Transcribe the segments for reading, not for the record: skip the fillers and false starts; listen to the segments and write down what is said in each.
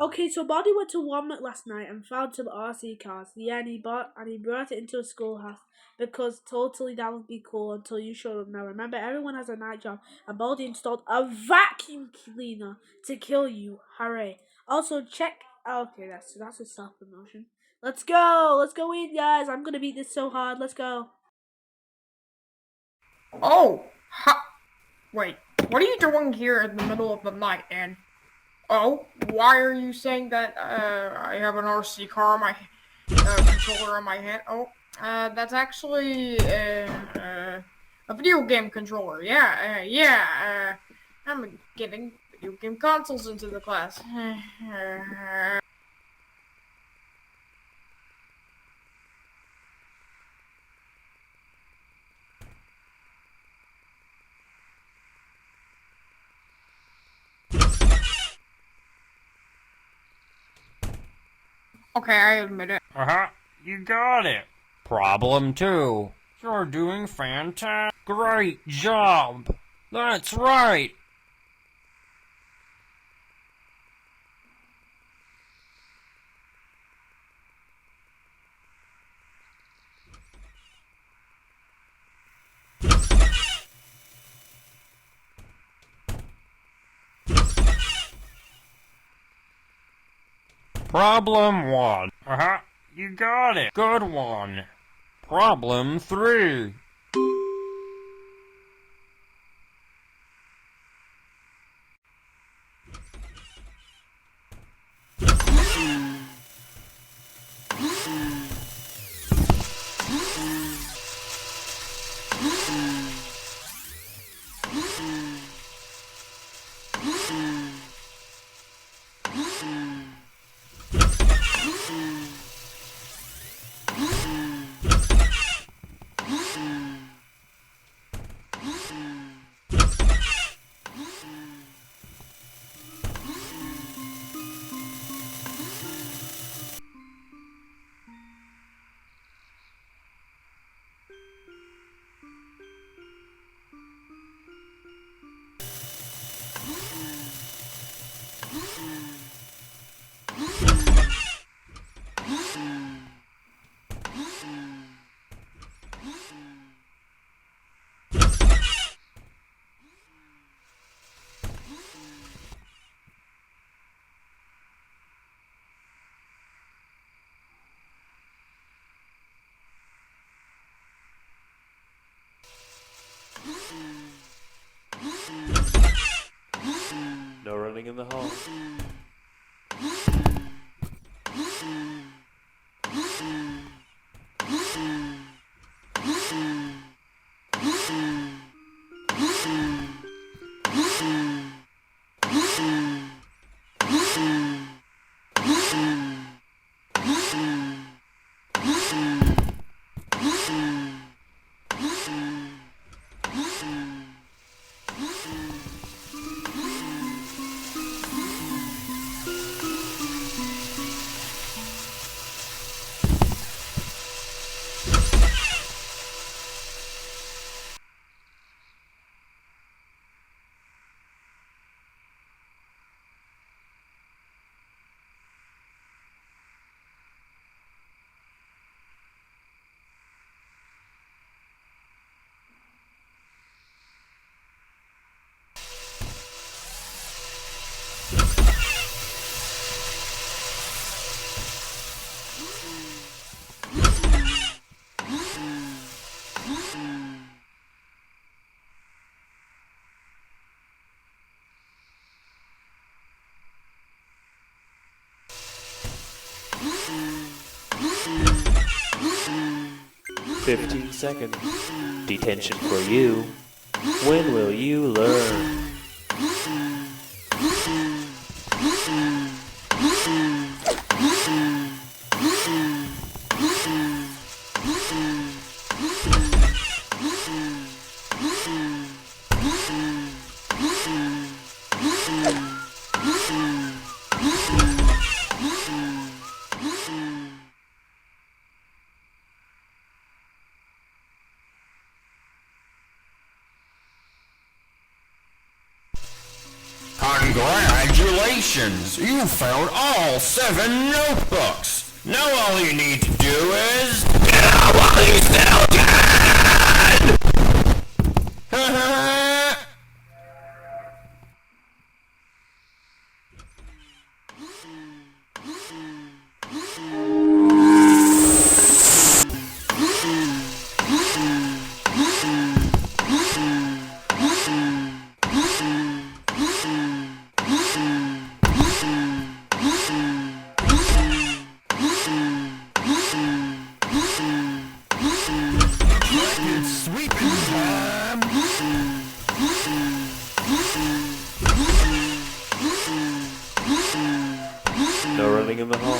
Okay, so Baldi went to Walmart last night and found some RC cars. Yeah, and he brought it into a schoolhouse because totally that would be cool until you showed up. Now remember, everyone has a night job, and Baldi installed a vacuum cleaner to kill you. Hooray! Also check. Okay, that's a self promotion. Let's go in, guys. I'm gonna beat this so hard. Let's go. Oh, wait, what are you doing here in the middle of the night, and oh, why are you saying that, I have an RC car on my, controller in my hand? Oh, that's actually, a video game controller, I'm getting video game consoles into the class. Okay, I admit it. Uh-huh, you got it. Problem two. You're doing fantastic. Great job. That's right. Problem one. Uh-huh, you got it. Good one. Problem three. No running in the hall. "15 seconds. Detention for you. When will you learn?" Congratulations! You found all 7 notebooks! Now all you need to do is... Get out while you still can! It's sweeping time! No running in the hall.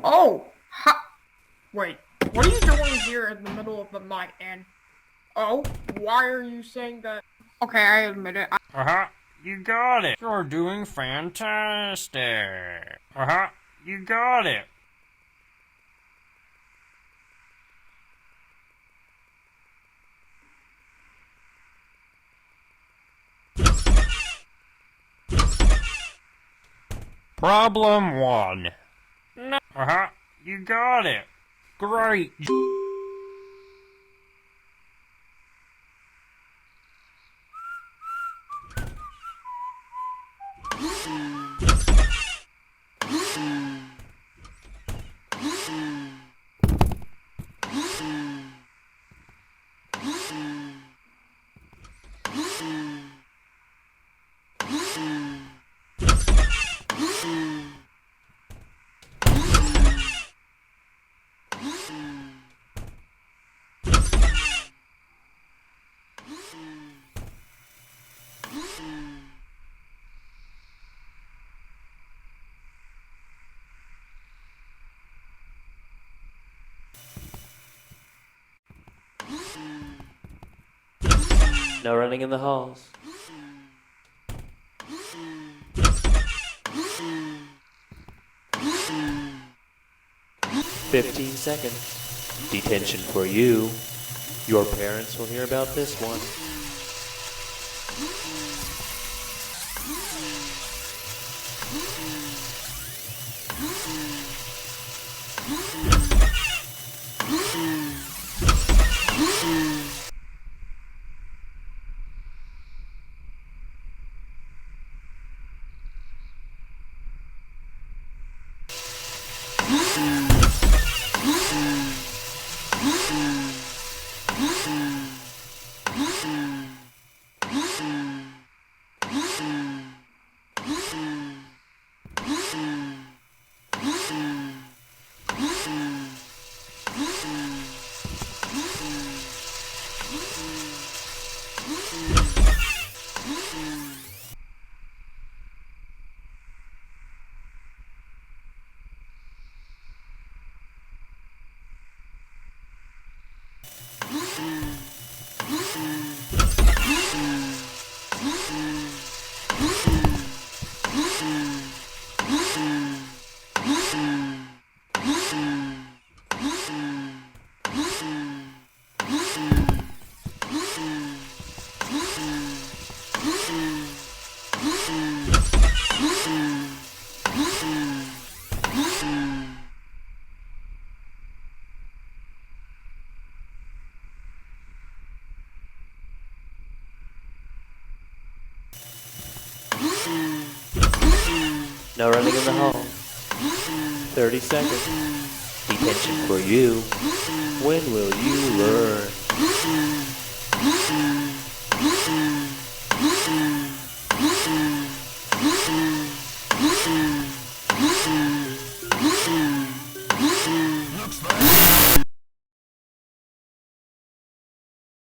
Oh, ha! Wait, what are you doing here in the middle of the night? And oh, why are you saying that? Okay, I admit it. You got it! You're doing fantastic! You got it! Problem 1. No. You got it! Great! No running in the halls. "15 seconds. Detention for you. Your parents will hear about this one." No running in the hall. 30 seconds. Detention for you. When will you learn?